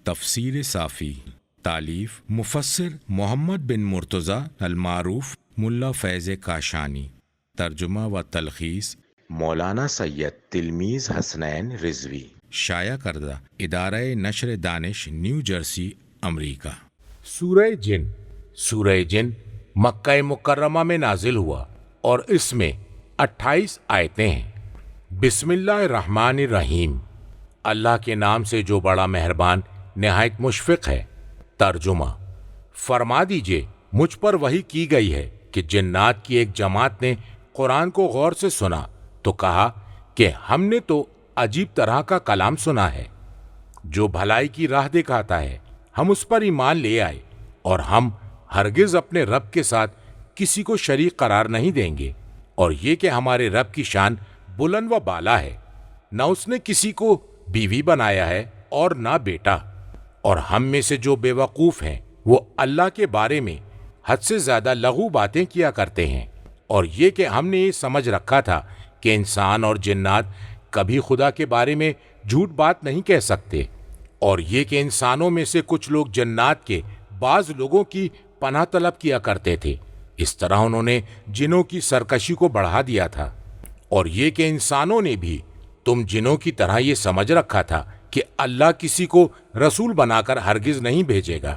تفسیر صافی، تالیف مفسر محمد بن مرتضی المعروف ملا فیض کاشانی، ترجمہ و تلخیص مولانا سید تلمیذ حسنین رضوی، شائع کردہ ادارہ نشر دانش نیو جرسی امریکہ۔ سورہ جن مکہ مکرمہ میں نازل ہوا اور اس میں 28 آیتیں ہیں۔ بسم اللہ الرحمن الرحیم، اللہ کے نام سے جو بڑا مہربان نہایت مشفق ہے۔ ترجمہ: فرما دیجئے مجھ پر وحی کی گئی ہے کہ جنات کی ایک جماعت نے قرآن کو غور سے سنا تو کہا کہ ہم نے تو عجیب طرح کا کلام سنا ہے۔ جو بھلائی کی راہ دکھاتا ہے ہم اس پر ایمان لے آئے، اور ہم ہرگز اپنے رب کے ساتھ کسی کو شریک قرار نہیں دیں گے، اور یہ کہ ہمارے رب کی شان بلند و بالا ہے، نہ اس نے کسی کو بیوی بنایا ہے اور نہ بیٹا، اور ہم میں سے جو بے وقوف ہیں وہ اللہ کے بارے میں حد سے زیادہ لغو باتیں کیا کرتے ہیں، اور یہ کہ ہم نے یہ سمجھ رکھا تھا کہ انسان اور جنات کبھی خدا کے بارے میں جھوٹ بات نہیں کہہ سکتے، اور یہ کہ انسانوں میں سے کچھ لوگ جنات کے بعض لوگوں کی پناہ طلب کیا کرتے تھے، اس طرح انہوں نے جنوں کی سرکشی کو بڑھا دیا تھا، اور یہ کہ انسانوں نے بھی تم جنوں کی طرح یہ سمجھ رکھا تھا کہ اللہ کسی کو رسول بنا کر ہرگز نہیں بھیجے گا،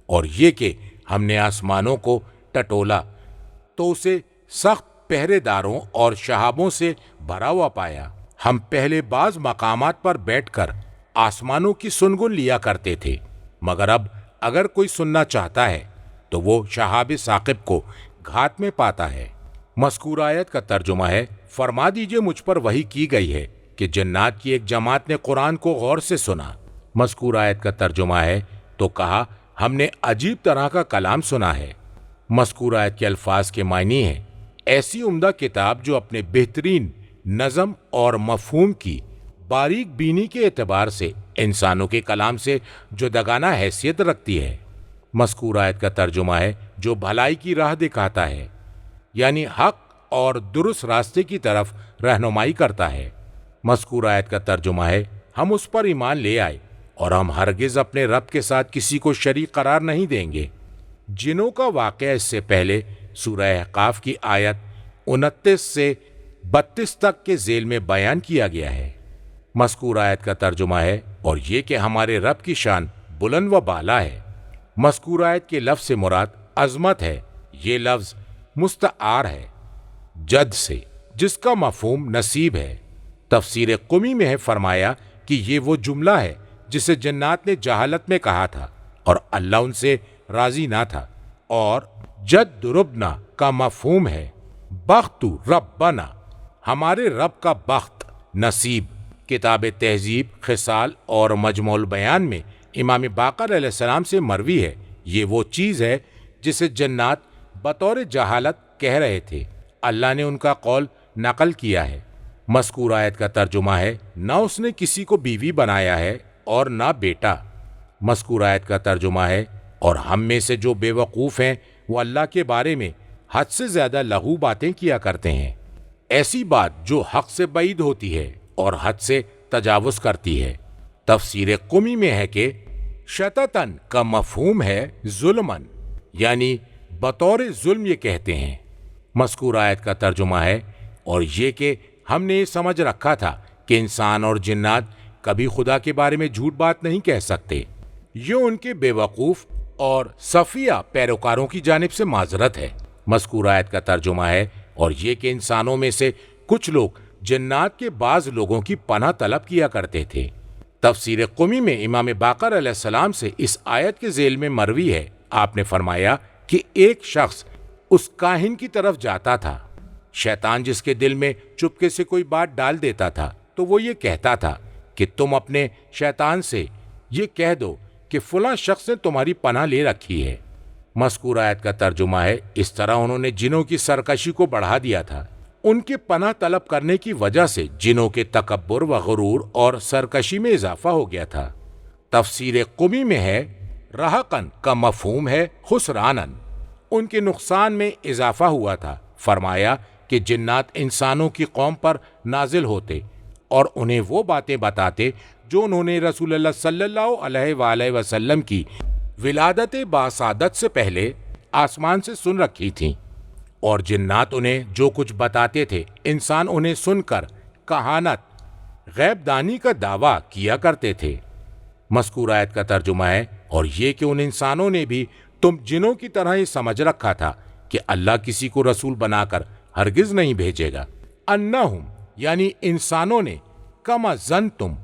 اور یہ کہ ہم نے آسمانوں کو ٹٹولا تو اسے سخت پہرے داروں اور شہابوں سے بھرا ہوا پایا۔ ہم پہلے بعض مقامات پر بیٹھ کر آسمانوں کی سنگن لیا کرتے تھے، مگر اب اگر کوئی سننا چاہتا ہے تو وہ شہاب ثاقب کو گھات میں پاتا ہے۔ مذکور آیت کا ترجمہ ہے: فرما دیجئے مجھ پر وحی کی گئی ہے کہ جنات کی ایک جماعت نے قرآن کو غور سے سنا۔ مذکور آیت کا ترجمہ ہے تو کہا ہم نے عجیب طرح کا کلام سنا ہے۔ مذکور آیت کے الفاظ کے معنی ہیں: ایسی عمدہ کتاب جو اپنے بہترین نظم اور مفہوم کی باریک بینی کے اعتبار سے انسانوں کے کلام سے جداگانہ حیثیت رکھتی ہے۔ مذکور آیت کا ترجمہ ہے جو بھلائی کی راہ دکھاتا ہے، یعنی حق اور درست راستے کی طرف رہنمائی کرتا ہے۔ مذکور آیت کا ترجمہ ہے ہم اس پر ایمان لے آئے، اور ہم ہرگز اپنے رب کے ساتھ کسی کو شریک قرار نہیں دیں گے۔ جنوں کا واقعہ اس سے پہلے سورہ احقاف کی آیت 29 سے 32 تک کے ذیل میں بیان کیا گیا ہے۔ مذکور آیت کا ترجمہ ہے اور یہ کہ ہمارے رب کی شان بلند و بالا ہے۔ مذکور آیت کے لفظ سے مراد عظمت ہے۔ یہ لفظ مستعار ہے جد سے، جس کا مفہوم نصیب ہے۔ تفسیر قمی میں ہے فرمایا کہ یہ وہ جملہ ہے جسے جنات نے جہالت میں کہا تھا اور اللہ ان سے راضی نہ تھا، اور جد ربنا کا مفہوم ہے بخت ربنا، ہمارے رب کا بخت، نصیب۔ کتاب تہذیب، خصال اور مجموع البیان میں امام باقر علیہ السلام سے مروی ہے، یہ وہ چیز ہے جسے جنات بطور جہالت کہہ رہے تھے، اللہ نے ان کا قول نقل کیا ہے۔ مذکور آیت کا ترجمہ ہے نہ اس نے کسی کو بیوی بنایا ہے اور نہ بیٹا۔ مذکور آیت کا ترجمہ ہے اور ہم میں سے جو بے وقوف ہیں وہ اللہ کے بارے میں حد سے زیادہ لغو باتیں کیا کرتے ہیں، ایسی بات جو حق سے بعید ہوتی ہے اور حد سے تجاوز کرتی ہے۔ تفسیر قمی میں ہے کہ شتتن کا مفہوم ہے ظلمن، یعنی بطور ظلم یہ کہتے ہیں۔ مذکور آیت کا ترجمہ ہے اور یہ کہ ہم نے یہ سمجھ رکھا تھا کہ انسان اور جنات کبھی خدا کے بارے میں جھوٹ بات نہیں کہہ سکتے۔ یہ ان کے بے وقوف اور صفیہ پیروکاروں کی جانب سے معذرت ہے۔ مذکور آیت کا ترجمہ ہے اور یہ کہ انسانوں میں سے کچھ لوگ جنات کے بعض لوگوں کی پناہ طلب کیا کرتے تھے۔ تفسیر قمی میں امام باقر علیہ السلام سے اس آیت کے ذیل میں مروی ہے، آپ نے فرمایا کہ ایک شخص اس کاہن کی طرف جاتا تھا، شیطان جس کے دل میں چپکے سے کوئی بات ڈال دیتا تھا تو وہ یہ کہتا تھا کہ تم اپنے شیطان سے یہ کہہ دو کہ فلاں شخص نے تمہاری پناہ لے رکھی ہے۔ مذکور آیت کا ترجمہ ہے اس طرح انہوں نے جنوں کی سرکشی کو بڑھا دیا تھا۔ ان کے پناہ طلب کرنے کی وجہ سے جنوں کے تکبر و غرور اور سرکشی میں اضافہ ہو گیا تھا۔ تفسیر قمی میں ہے رہقن کا مفہوم ہے خسرانن، ان کے نقصان میں اضافہ ہوا تھا۔ فرمایا کہ جنات انسانوں کی قوم پر نازل ہوتے اور انہیں وہ باتیں بتاتے جو انہوں نے رسول اللہ صلی اللہ علیہ وآلہ وسلم کی ولادت باسعادت سے پہلے آسمان سے سن رکھی تھیں، اور جنات انہیں جو کچھ بتاتے تھے انسان انہیں سن کر کہانت، غیب دانی کا دعویٰ کیا کرتے تھے۔ مذکور آیت کا ترجمہ ہے، اور یہ کہ ان انسانوں نے بھی تم جنوں کی طرح ہی سمجھ رکھا تھا کہ اللہ کسی کو رسول بنا کر ہرگز نہیں بھیجے گا۔ انہم یعنی انسانوں نے، کما ظنتم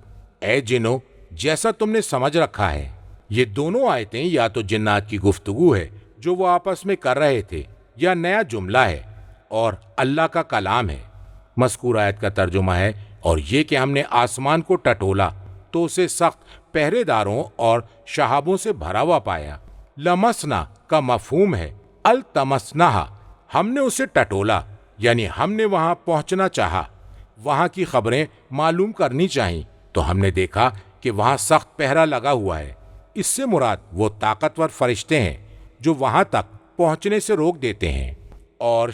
اے جنوں جیسا تم نے سمجھ رکھا ہے۔ یہ دونوں آیتیں یا تو جنات کی گفتگو ہے جو وہ آپس میں کر رہے تھے، یا نیا جملہ ہے اور اللہ کا کلام ہے۔ مذکور آیت کا ترجمہ ہے، اور یہ کہ ہم نے آسمان کو ٹٹولا تو اسے سخت پہرے داروں اور شہابوں سے بھرا ہوا پایا۔ لمسنا کا مفہوم ہے التمسناہا، ہم نے اسے ٹٹولا یعنی ہم نے وہاں پہنچنا چاہا، وہاں کی خبریں معلوم کرنی چاہیں، تو ہم نے دیکھا کہ وہاں سخت پہرا لگا ہوا ہے۔ اس سے مراد وہ طاقتور فرشتے ہیں جو وہاں تک پہنچنے سے روک دیتے ہیں۔ اور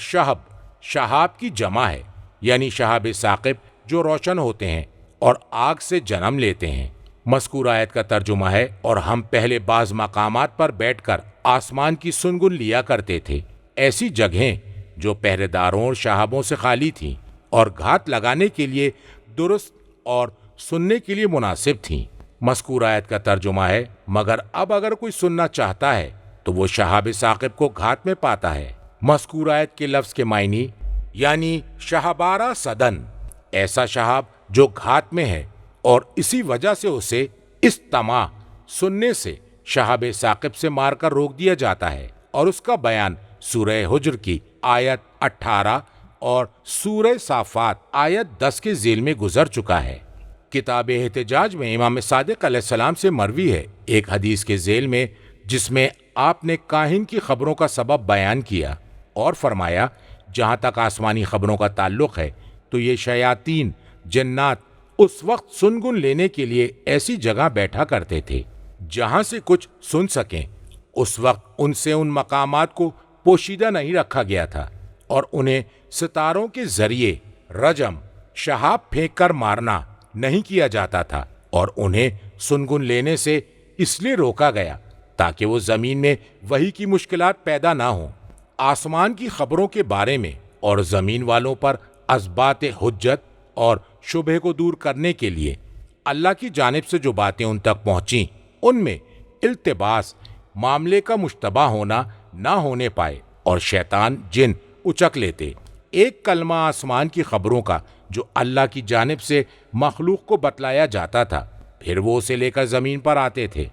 شہاب کی جمع ہے، یعنی شہاب ثاقب جو روشن ہوتے ہیں اور آگ سے جنم لیتے ہیں۔ مذکور آیت کا ترجمہ ہے، اور ہم پہلے بعض مقامات پر بیٹھ کر آسمان کی سنگن لیا کرتے تھے، ایسی جگہیں جو پہرے داروں اور شہابوں سے خالی تھیں اور گھات لگانے کے لیے درست اور سننے کے لیے مناسب تھیں۔ مذکور آیت کا ترجمہ ہے، مگر اب اگر کوئی سننا چاہتا ہے تو وہ شہاب ثاقب کو گھات میں پاتا ہے۔ مذکور آیت کے لفظ کے معنی یعنی شہبارہ صدن، ایسا شہاب جو گھات میں ہے، اور اسی وجہ سے اسے استماع سننے سے شہاب ثاقب سے مار کر روک دیا جاتا ہے، اور اس کا بیان سورہ حجر کی آیت 18 اور سورہ صافات آیت 10 کے ذیل میں گزر چکا ہے۔ کتاب احتجاج میں امام صادق علیہ السلام سے مروی ہے ایک حدیث کے ذیل میں، جس میں آپ نے کاہن کی خبروں کا سبب بیان کیا اور فرمایا، جہاں تک آسمانی خبروں کا تعلق ہے تو یہ شیاطین جنات اس وقت سنگن لینے کے لیے ایسی جگہ بیٹھا کرتے تھے جہاں سے کچھ سن سکیں۔ اس وقت ان سے ان مقامات کو پوشیدہ نہیں رکھا گیا تھا، اور انہیں ستاروں کے ذریعے رجم شہاب پھینک کر مارنا نہیں کیا جاتا تھا، اور انہیں سنگن لینے سے اس لیے روکا گیا تاکہ وہ زمین میں وحی کی مشکلات پیدا نہ ہوں۔ آسمان کی خبروں کے بارے میں اور زمین والوں پر اثبات حجت اور شبہ کو دور کرنے کے لیے اللہ کی جانب سے جو باتیں ان تک پہنچیں، ان میں التباس، معاملے کا مشتبہ ہونا نہ ہونے پائے، اور شیطان جن اچک لیتے۔ ایک کلمہ آسمان کی خبروں کا جو اللہ کی جانب سے مخلوق کو بتلایا جاتا تھا، پھر وہ اسے لے کر زمین پر آتے تھے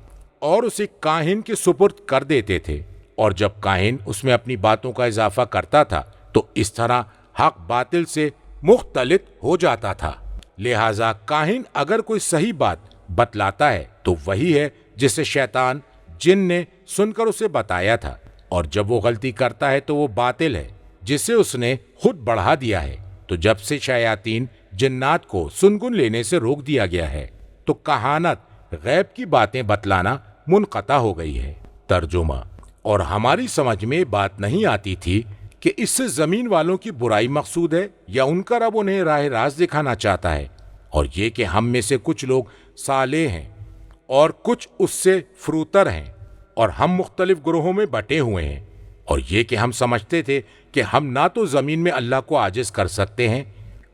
اور اسے کاہن کے سپرد کر دیتے تھے، اور جب کاہن اس میں اپنی باتوں کا اضافہ کرتا تھا تو اس طرح حق باطل سے مختلط ہو جاتا تھا۔ لہٰذا کاہن اگر کوئی صحیح بات بتلاتا ہے تو وہی ہے جسے شیطان جن نے سن کر اسے بتایا تھا، اور جب وہ غلطی کرتا ہے تو وہ باطل ہے جسے اس نے خود بڑھا دیا ہے۔ تو جب سے شیاطین جنات کو سنگن لینے سے روک دیا گیا ہے تو کہانت، غیب کی باتیں بتلانا منقطع ہو گئی ہے۔ ترجمہ: اور ہماری سمجھ میں بات نہیں آتی تھی کہ اس سے زمین والوں کی برائی مقصود ہے یا ان کا رب انہیں راہ راست دکھانا چاہتا ہے، اور یہ کہ ہم میں سے کچھ لوگ صالح ہیں اور کچھ اس سے فروتر ہیں، اور ہم مختلف گروہوں میں بٹے ہوئے ہیں، اور یہ کہ ہم سمجھتے تھے کہ ہم نہ تو زمین میں اللہ کو عاجز کر سکتے ہیں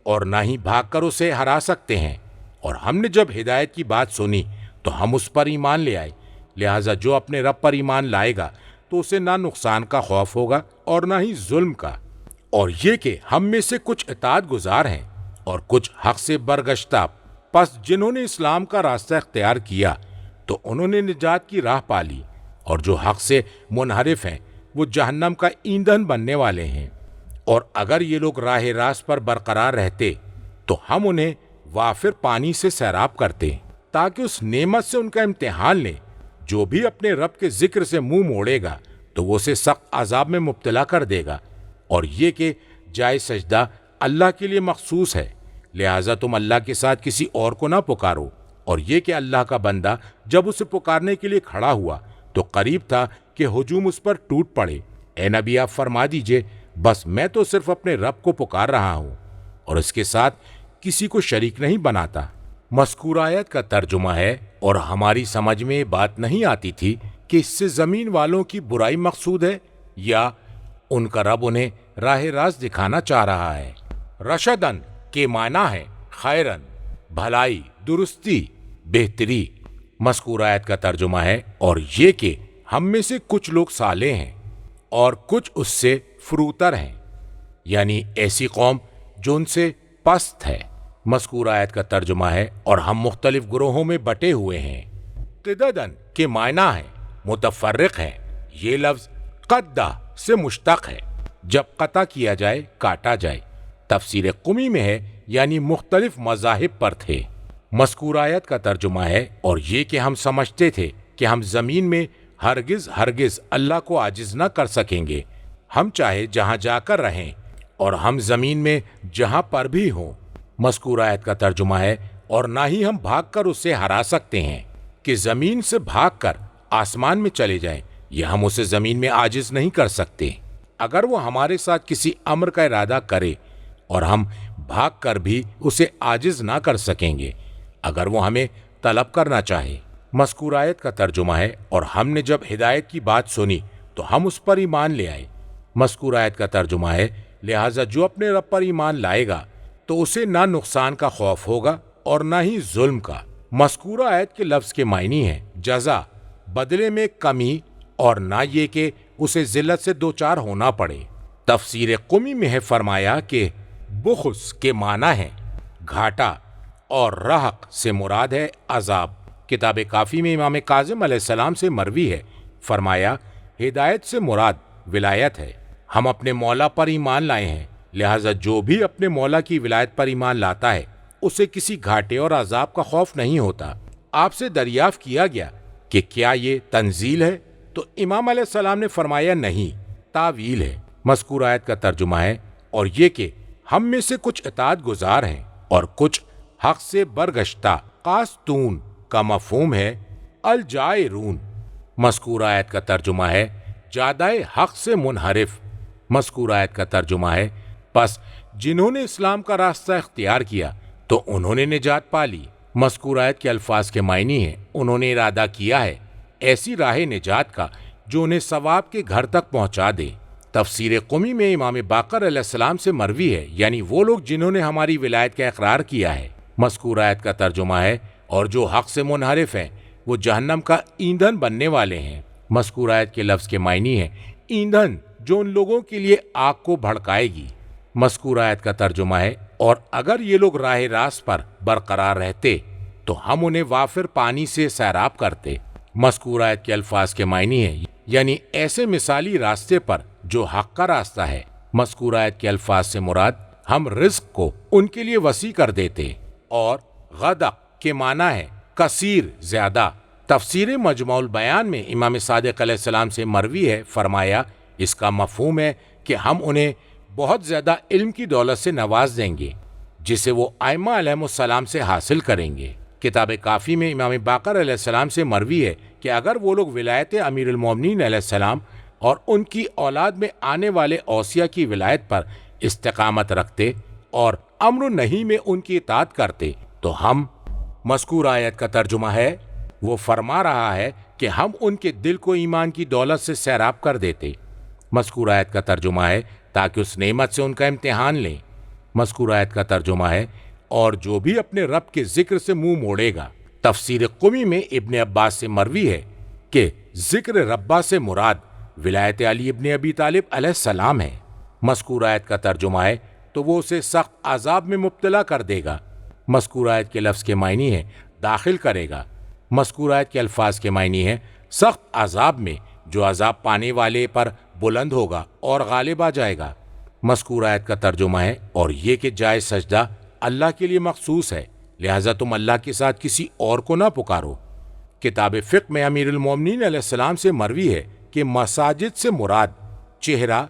اور نہ ہی بھاگ کر اسے ہرا سکتے ہیں، اور ہم نے جب ہدایت کی بات سنی تو ہم اس پر ایمان لے آئے۔ لہٰذا جو اپنے رب پر ایمان لائے گا تو اسے نہ نقصان کا خوف ہوگا اور نہ ہی ظلم کا۔ اور یہ کہ ہم میں سے کچھ اطاعت گزار ہیں اور کچھ حق سے برگشتہ، پس جنہوں نے اسلام کا راستہ اختیار کیا تو انہوں نے نجات کی راہ پالی، اور جو حق سے منحرف ہیں وہ جہنم کا ایندھن بننے والے ہیں۔ اور اگر یہ لوگ راہ راست پر برقرار رہتے تو ہم انہیں وافر پانی سے سیراب کرتے تاکہ اس نعمت سے ان کا امتحان لیں۔ جو بھی اپنے رب کے ذکر سے منہ موڑے گا تو وہ اسے سخت عذاب میں مبتلا کر دے گا، اور یہ کہ جائے سجدہ اللہ کے لیے مخصوص ہے، لہٰذا تم اللہ کے ساتھ کسی اور کو نہ پکارو۔ اور یہ کہ اللہ کا بندہ جب اسے پکارنے کے لیے کھڑا ہوا تو قریب تھا کہ ہجوم اس پر ٹوٹ پڑے۔ اے نبی، آپ فرما دیجئے، بس میں تو صرف اپنے رب کو پکار رہا ہوں اور اس کے ساتھ کسی کو شریک نہیں بناتا۔ مذکور آیت کا ترجمہ ہے، اور ہماری سمجھ میں یہ بات نہیں آتی تھی کہ اس سے زمین والوں کی برائی مقصود ہے یا ان کا رب انہیں راہ راست دکھانا چاہ رہا ہے۔ رشدن کے معنی ہے خیرن، بھلائی، درستی، بہتری۔ مذکور آیت کا ترجمہ ہے اور یہ کہ ہم میں سے کچھ لوگ صالح ہیں اور کچھ اس سے فروتر ہیں، یعنی ایسی قوم جو ان سے پست ہے۔ مذکور آیت کا ترجمہ ہے اور ہم مختلف گروہوں میں بٹے ہوئے ہیں۔ قددن کے معنی ہے متفرق ہے۔ یہ لفظ قدہ سے مشتق ہے، جب قطع کیا جائے، کاٹا جائے۔ تفسیر قمی میں ہے یعنی مختلف مذاہب پر تھے۔ مذکور آیت کا ترجمہ ہے اور یہ کہ ہم سمجھتے تھے کہ ہم زمین میں ہرگز اللہ کو عاجز نہ کر سکیں گے، ہم چاہے جہاں جا کر رہیں اور ہم زمین میں جہاں پر بھی ہوں۔ مذکور آیت کا ترجمہ ہے اور نہ ہی ہم بھاگ کر اسے ہرا سکتے ہیں کہ زمین سے بھاگ کر آسمان میں چلے جائیں، یہ ہم اسے زمین میں عاجز نہیں کر سکتے۔ اگر وہ ہمارے ساتھ کسی امر کا ارادہ کرے اور ہم بھاگ کر بھی اسے عاجز نہ کر سکیں گے اگر وہ ہمیں طلب کرنا چاہے۔ مذکور آیت کا ترجمہ ہے اور ہم نے جب ہدایت کی بات سنی تو ہم اس پر ایمان لے آئے۔ مذکور آیت کا ترجمہ ہے لہٰذا جو اپنے رب پر ایمان لائے گا تو اسے نہ نقصان کا خوف ہوگا اور نہ ہی ظلم کا۔ مذکور آیت کے لفظ کے معنی ہے جزا، بدلے میں کمی، اور نہ یہ کہ اسے ذلت سے دوچار ہونا پڑے۔ تفسیر قمی میں ہے فرمایا کہ بخس کے معنی ہے گھاٹا اور رحق سے مراد ہے عذاب۔ کتاب کافی میں امام کاظم علیہ السلام سے مروی ہے فرمایا ہدایت سے مراد ولایت ہے۔ ہم اپنے مولا پر ایمان لائے ہیں، لہٰذا جو بھی اپنے مولا کی ولایت پر ایمان لاتا ہے اسے کسی گھاٹے اور عذاب کا خوف نہیں ہوتا۔ آپ سے دریافت کیا گیا کہ کیا یہ تنزیل ہے تو امام علیہ السلام نے فرمایا نہیں، تاویل ہے۔ مذکور آیت کا ترجمہ ہے اور یہ کہ ہم میں سے کچھ اطاعت گزار ہیں اور کچھ حق سے برگشتہ۔ قاستون کا مفہوم ہے الجائرون۔ مذکور آیت کا ترجمہ ہے جادۂ حق سے منحرف۔ مذکور آیت کا ترجمہ ہے پس جنہوں نے اسلام کا راستہ اختیار کیا تو انہوں نے نجات پا لی۔ مذکور آیت کے الفاظ کے معنی ہیں انہوں نے ارادہ کیا ہے ایسی راہ نجات کا جو انہیں ثواب کے گھر تک پہنچا دے۔ تفسیر قمی میں امام باقر علیہ السلام سے مروی ہے یعنی وہ لوگ جنہوں نے ہماری ولایت کا اقرار کیا ہے۔ مذکور آیت کا ترجمہ ہے اور جو حق سے منحرف ہیں وہ جہنم کا ایندھن بننے والے ہیں۔ مذکور آیت کے لفظ کے معنی ہے ایندھن جو ان لوگوں کے لیے آگ کو بھڑکائے گی۔ مذکور آیت کا ترجمہ ہے اور اگر یہ لوگ راہ راست پر برقرار رہتے تو ہم انہیں وافر پانی سے سیراب کرتے۔ مذکور آیت کے الفاظ کے معنی ہے یعنی ایسے مثالی راستے پر جو حق کا راستہ ہے۔ مذکور آیت کے الفاظ سے مراد ہم رزق کو ان کے لیے وسیع کر دیتے۔ اور غدق کے معنی ہے کثیر، زیادہ۔ تفسیر مجموع البیان میں امام صادق علیہ السلام سے مروی ہے فرمایا اس کا مفہوم ہے کہ ہم انہیں بہت زیادہ علم کی دولت سے نواز دیں گے جسے وہ ائمہ علیہم السلام سے حاصل کریں گے۔ کتاب کافی میں امام باقر علیہ السلام سے مروی ہے کہ اگر وہ لوگ ولایت امیر المومنین علیہ السلام اور ان کی اولاد میں آنے والے اوصیاء کی ولایت پر استقامت رکھتے اور امر و نہی میں ان کی اطاعت کرتے تو ہم، مذکور آیت کا ترجمہ ہے وہ فرما رہا ہے کہ ہم ان کے دل کو ایمان کی دولت سے سیراب کر دیتے۔ مذکور آیت کا ترجمہ ہے تاکہ اس نعمت سے ان کا امتحان لیں۔ مذکور آیت کا ترجمہ ہے اور جو بھی اپنے رب کے ذکر سے منہ موڑے گا۔ تفسیر قمی میں ابن عباس سے مروی ہے کہ ذکر ربا سے مراد ولایت علی ابن ابی طالب علیہ السلام ہے۔ مذکور آیت کا ترجمہ ہے تو وہ اسے سخت عذاب میں مبتلا کر دے گا۔ مذکور آیت کے لفظ کے معنی ہے داخل کرے گا۔ مذکور آیت کے الفاظ کے معنی ہے سخت عذاب میں جو عذاب پانے والے پر بلند ہوگا اور غالب آ جائے گا۔ مذکور آیت کا ترجمہ ہے اور یہ کہ جائز سجدہ اللہ کے لیے مخصوص ہے، لہٰذا تم اللہ کے ساتھ کسی اور کو نہ پکارو۔ کتاب فقہ میں امیر المومنین علیہ السلام سے مروی ہے کہ مساجد سے مراد چہرہ،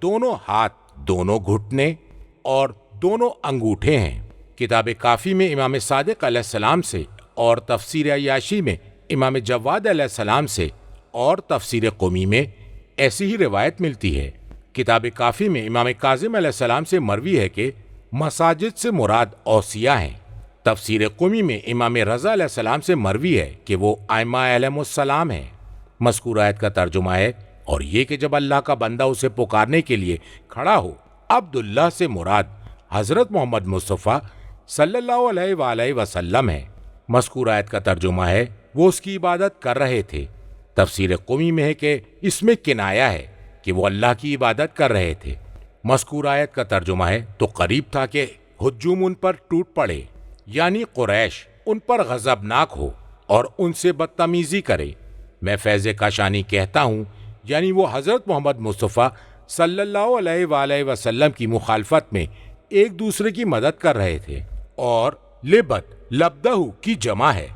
دونوں ہاتھ، دونوں گھٹنے اور دونوں انگوٹھے ہیں۔ کتاب کافی میں امام صادق علیہ السلام سے اور تفسیر عیاشی میں امام جواد علیہ السلام سے اور تفسیر قمی میں ایسی ہی روایت ملتی ہے۔ کتاب کافی میں امام کاظم علیہ السلام سے مروی ہے کہ مساجد سے مراد اوصیاء ہیں۔ تفسیر قمی میں امام رضا علیہ السلام سے مروی ہے کہ وہ ائمہ علیہم السلام ہیں۔ مذکور آیت کا ترجمہ ہے، اور یہ کہ جب اللہ کا بندہ اسے پکارنے کے لیے کھڑا ہو، عبداللہ سے مراد حضرت محمد مصطفیٰ صلی اللہ علیہ وآلہ وسلم ہے۔ مذکور آیت کا ترجمہ ہے، وہ اس کی عبادت کر رہے تھے۔ تفسیر قمی میں ہے کہ اس میں کنایا ہے کہ وہ اللہ کی عبادت کر رہے تھے۔ مذکور آیت کا ترجمہ ہے، تو قریب تھا کہ ہجوم ان پر ٹوٹ پڑے، یعنی قریش ان پر غضبناک ہو اور ان سے بدتمیزی کرے۔ میں فیض کاشانی کہتا ہوں، یعنی وہ حضرت محمد مصطفیٰ صلی اللہ علیہ وآلہ وسلم کی مخالفت میں ایک دوسرے کی مدد کر رہے تھے، اور لبت لبدہ کی جمع ہے،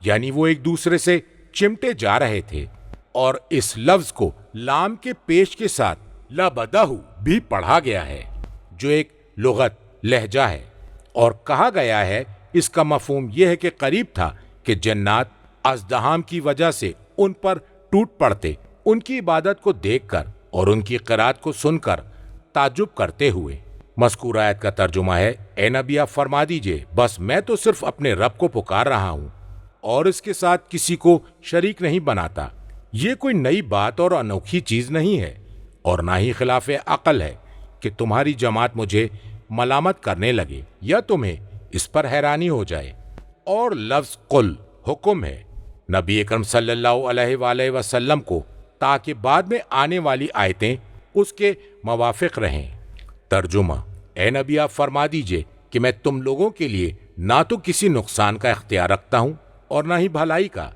یعنی وہ ایک دوسرے سے چمٹے جا رہے تھے، اور اس لفظ کو لام کے پیش کے ساتھ لبدہ بھی پڑھا گیا ہے، جو ایک لغت لہجہ ہے، اور کہا گیا ہے اس کا مفہوم یہ ہے کہ قریب تھا کہ جنات ازدحام کی وجہ سے ان پر ٹوٹ پڑتے، ان کی عبادت کو دیکھ کر اور ان کی قرات کو سن کر تعجب کرتے ہوئے۔ مذکور آیت کا ترجمہ ہے، اے نبی آپ فرما دیجئے، بس میں تو صرف اپنے رب کو پکار رہا ہوں اور اس کے ساتھ کسی کو شریک نہیں بناتا۔ یہ کوئی نئی بات اور انوکھی چیز نہیں ہے، اور نہ ہی خلاف عقل ہے کہ تمہاری جماعت مجھے ملامت کرنے لگے یا تمہیں اس پر حیرانی ہو جائے۔ اور لفظ قل حکم ہے نبی اکرم صلی اللہ علیہ وآلہ وسلم کو، تاکہ بعد میں آنے والی آیتیں اس کے موافق رہیں۔ ترجمہ، اے نبی آپ فرما دیجئے کہ میں تم لوگوں کے لیے نہ تو کسی نقصان کا اختیار رکھتا ہوں اور نہ ہی بھلائی کا۔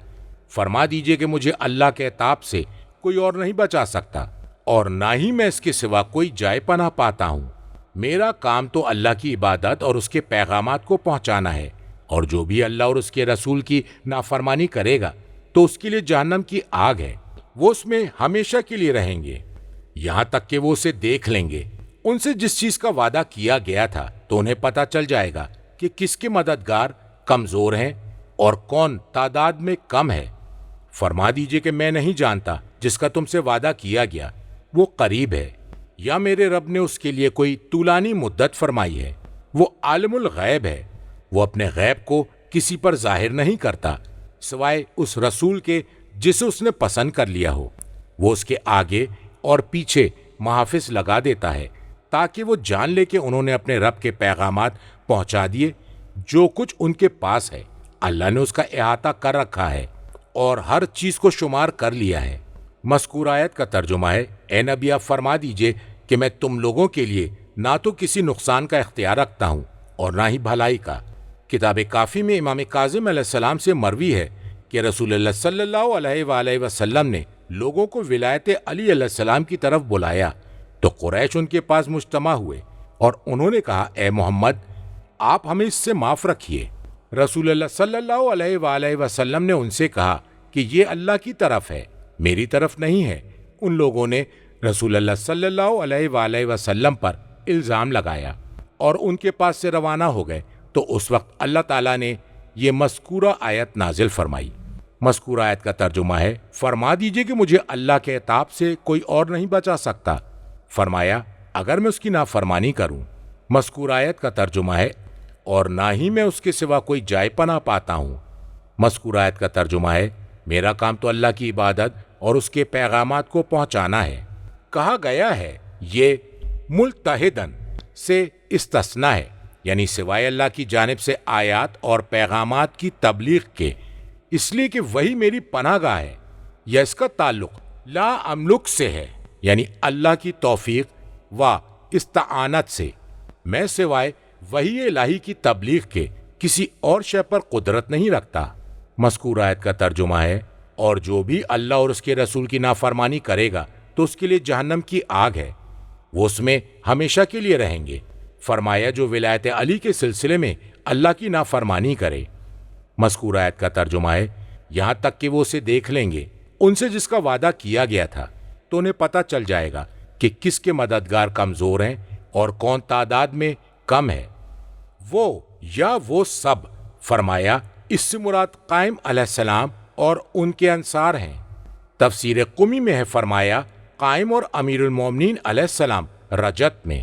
فرما دیجئے کہ مجھے اللہ کے عتاب سے کوئی اور نہیں بچا سکتا، اور نہ ہی میں اس کے سوا کوئی جائے پناہ پاتا ہوں۔ میرا کام تو اللہ کی عبادت اور اس کے پیغامات کو پہنچانا ہے، اور جو بھی اللہ اور اس کے رسول کی نافرمانی کرے گا تو اس کے لیے جہنم کی آگ ہے، وہ اس میں ہمیشہ کے لیے رہیں گے، یہاں تک کہ وہ اسے دیکھ لیں گے۔ ان سے جس چیز کا وعدہ کیا گیا تھا تو انہیں پتہ چل جائے گا کہ کس کے مددگار کمزور ہیں اور کون تعداد میں کم ہے۔ فرما دیجئے کہ میں نہیں جانتا جس کا تم سے وعدہ کیا گیا، وہ قریب ہے یا میرے رب نے اس کے لیے کوئی طولانی مدت فرمائی ہے۔ وہ عالم الغیب ہے، وہ اپنے غیب کو کسی پر ظاہر نہیں کرتا سوائے اس رسول کے جسے اس نے پسند کر لیا ہو۔ وہ اس کے آگے اور پیچھے محافظ لگا دیتا ہے تاکہ وہ جان لے کہ انہوں نے اپنے رب کے پیغامات پہنچا دیے۔ جو کچھ ان کے پاس ہے اللہ نے اس کا احاطہ کر رکھا ہے اور ہر چیز کو شمار کر لیا ہے۔ مذکور آیت کا ترجمہ ہے، اے نبی آپ فرما دیجئے کہ میں تم لوگوں کے لیے نہ تو کسی نقصان کا اختیار رکھتا ہوں اور نہ ہی بھلائی کا۔ کتاب کافی میں امام کاظم علیہ السلام سے مروی ہے کہ رسول اللہ صلی اللہ علیہ وآلہ وسلم نے لوگوں کو ولایت علی علیہ السلام کی طرف بلایا تو قریش ان کے پاس مجتمع ہوئے اور انہوں نے کہا، اے محمد آپ ہمیں اس سے معاف رکھیے۔ رسول اللہ صلی اللہ علیہ وآلہ وسلم نے ان سے کہا کہ یہ اللہ کی طرف ہے، میری طرف نہیں ہے۔ ان لوگوں نے رسول اللہ صلی اللہ علیہ وآلہ وسلم پر الزام لگایا اور ان کے پاس سے روانہ ہو گئے، تو اس وقت اللہ تعالیٰ نے یہ مذکورہ آیت نازل فرمائی۔ مذکورہ آیت کا ترجمہ ہے، فرما دیجئے کہ مجھے اللہ کے عتاب سے کوئی اور نہیں بچا سکتا۔ فرمایا، اگر میں اس کی نافرمانی کروں۔ مذکورہ آیت کا ترجمہ ہے، اور نہ ہی میں اس کے سوا کوئی جائے پناہ پاتا ہوں۔ مذکورہ آیت کا ترجمہ ہے، میرا کام تو اللہ کی عبادت اور اس کے پیغامات کو پہنچانا ہے۔ کہا گیا ہے یہ ملتحدن سے استثناء ہے، یعنی سوائے اللہ کی جانب سے آیات اور پیغامات کی تبلیغ کے، اس لیے کہ وہی میری پناہ گاہ ہے، یا اس کا تعلق لا املک سے ہے، یعنی اللہ کی توفیق و استعانت سے۔ میں سوائے وحی الہی کی تبلیغ کے کسی اور شے پر قدرت نہیں رکھتا۔ مذکور آیت کا ترجمہ ہے، اور جو بھی اللہ اور اس کے رسول کی نافرمانی کرے گا تو اس کے لیے جہنم کی آگ ہے، وہ اس میں ہمیشہ کے لیے رہیں گے۔ فرمایا، جو ولایت علی کے سلسلے میں اللہ کی نافرمانی کرے۔ مذکور آیت کا ترجمہ ہے، یہاں تک کہ وہ اسے دیکھ لیں گے، ان سے جس کا وعدہ کیا گیا تھا، تو انہیں پتہ چل جائے گا کہ کس کے مددگار کمزور ہیں اور کون تعداد میں کم ہے۔ وہ سب۔ فرمایا، اس سے مراد قائم علیہ السلام اور ان کے انصار ہیں۔ تفسیر قمی میں ہے، فرمایا قائم اور امیر المومنین علیہ السلام رجت میں،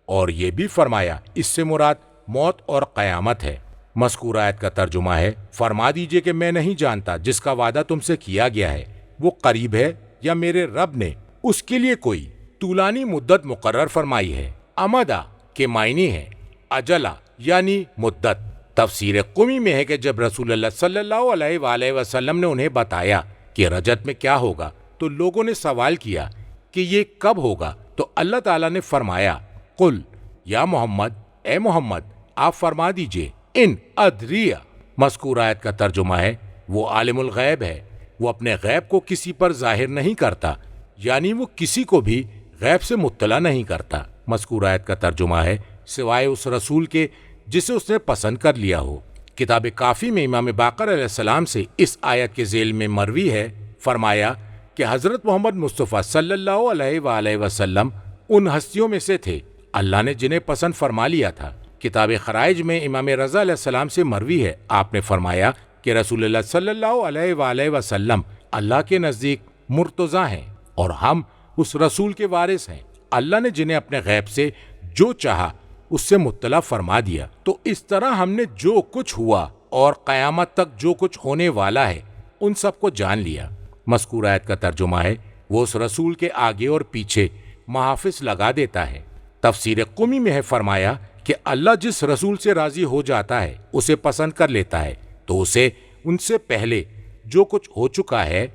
اور یہ بھی فرمایا اس سے مراد موت اور قیامت ہے۔ مذکورہ آیت کا ترجمہ ہے، فرما دیجئے کہ میں نہیں جانتا جس کا وعدہ تم سے کیا گیا ہے وہ قریب ہے یا میرے رب نے اس کے لیے کوئی طولانی مدت مقرر فرمائی ہے۔ امدہ کے معنی ہے اجلا یعنی مدت۔ تفسیر قمی میں ہے کہ جب رسول اللہ صلی اللہ علیہ وآلہ وسلم نے انہیں بتایا کہ رجت میں کیا ہوگا تو لوگوں نے سوال کیا کہ یہ کب ہوگا، تو اللہ تعالیٰ نے فرمایا قل یا محمد، اے محمد آپ فرما دیجئے ان ادریہ۔ مذکور آیت کا ترجمہ ہے وہ عالم الغیب ہے، وہ اپنے غیب کو کسی پر ظاہر نہیں کرتا، یعنی وہ کسی کو بھی غیب سے مطلع نہیں کرتا۔ مذکور آیت کا ترجمہ ہے سوائے اس رسول کے جسے اس نے پسند کر لیا ہو۔ کتاب کافی میں امام باقر علیہ السلام سے اس آیت کے ذیل میں مروی ہے، فرمایا کہ حضرت محمد مصطفیٰ صلی اللہ علیہ وآلہ وسلم ان ہستیوں میں سے تھے اللہ نے جنہیں پسند فرما لیا تھا۔ کتاب خرائج میں امام رضا علیہ السلام سے مروی ہے، آپ نے فرمایا کہ رسول اللہ صلی اللہ علیہ وآلہ وسلم اللہ کے نزدیک مرتضیٰ ہیں اور ہم اس رسول کے وارث ہیں۔ اللہ نے جنہیں اپنے غیب سے جو چاہا اس سے مطلع فرما دیا، تو اس طرح ہم نے جو کچھ ہوا اور قیامت تک جو کچھ ہونے والا ہے ان سب کو جان لیا۔ مذکور آیت کا ترجمہ ہے وہ اس رسول کے آگے اور پیچھے محافظ لگا دیتا ہے۔ تفسیر قمی میں ہے، فرمایا کہ اللہ جس رسول سے راضی ہو جاتا ہے اسے پسند کر لیتا ہے تو اسے ان سے پہلے جو کچھ ہو چکا ہے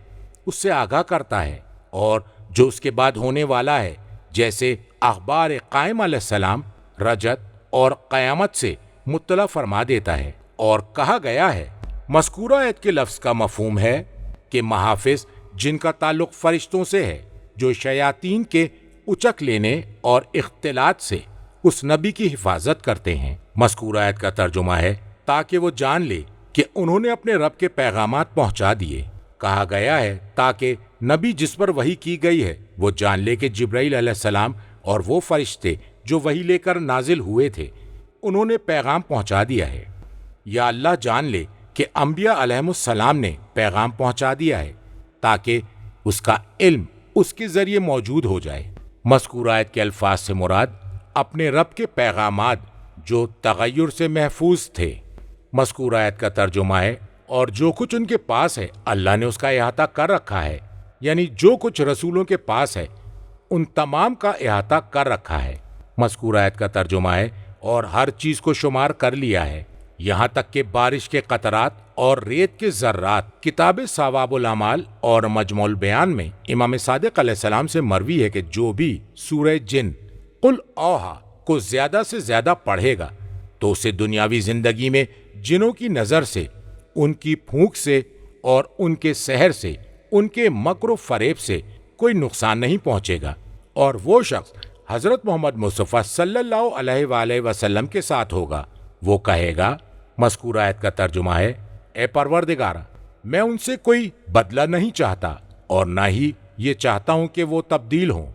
اس سے آگاہ کرتا ہے، اور جو اس کے بعد ہونے والا ہے جیسے اخبار قائم علیہ السلام، رجت اور قیامت سے مطلع فرما دیتا ہے۔ اور کہا گیا ہے مذکورہ آیت کے لفظ کا مفہوم ہے کہ محافظ جن کا تعلق فرشتوں سے ہے جو شیاطین کے اچک لینے اور اختلاط سے اس نبی کی حفاظت کرتے ہیں۔ مذکورہ آیت کا ترجمہ ہے تاکہ وہ جان لے کہ انہوں نے اپنے رب کے پیغامات پہنچا دیے۔ کہا گیا ہے تاکہ نبی جس پر وحی کی گئی ہے وہ جان لے کہ جبرائیل علیہ السلام اور وہ فرشتے جو وحی لے کر نازل ہوئے تھے انہوں نے پیغام پہنچا دیا ہے، یا اللہ جان لے کہ انبیاء علیہم السلام نے پیغام پہنچا دیا ہے تاکہ اس کا علم اس کے ذریعے موجود ہو جائے۔ مذکور آیت کے الفاظ سے مراد اپنے رب کے پیغامات جو تغیر سے محفوظ تھے۔ مذکور آیت کا ترجمہ ہے اور جو کچھ ان کے پاس ہے اللہ نے اس کا احاطہ کر رکھا ہے، یعنی جو کچھ رسولوں کے پاس ہے ان تمام کا احاطہ کر رکھا ہے۔ مذکور آیت کا ترجمہ ہے اور ہر چیز کو شمار کر لیا ہے، یہاں تک کہ بارش کے قطرات اور ریت کے ذرات۔ کتاب ثواب الاعمال اور مجموع البیان میں امام صادق علیہ السلام سے مروی ہے کہ جو بھی سورہ جن قل اوحا کو زیادہ سے زیادہ پڑھے گا تو اسے دنیاوی زندگی میں جنوں کی نظر سے، ان کی پھونک سے اور ان کے سحر سے، ان کے مکر و فریب سے کوئی نقصان نہیں پہنچے گا، اور وہ شخص حضرت محمد مصطفیٰ صلی اللہ علیہ وآلہ وسلم کے ساتھ ہوگا۔ وہ کہے گا، مذکور آیت کا ترجمہ ہے، اے پروردگار میں ان سے کوئی بدلہ نہیں چاہتا اور نہ ہی یہ چاہتا ہوں کہ وہ تبدیل ہوں۔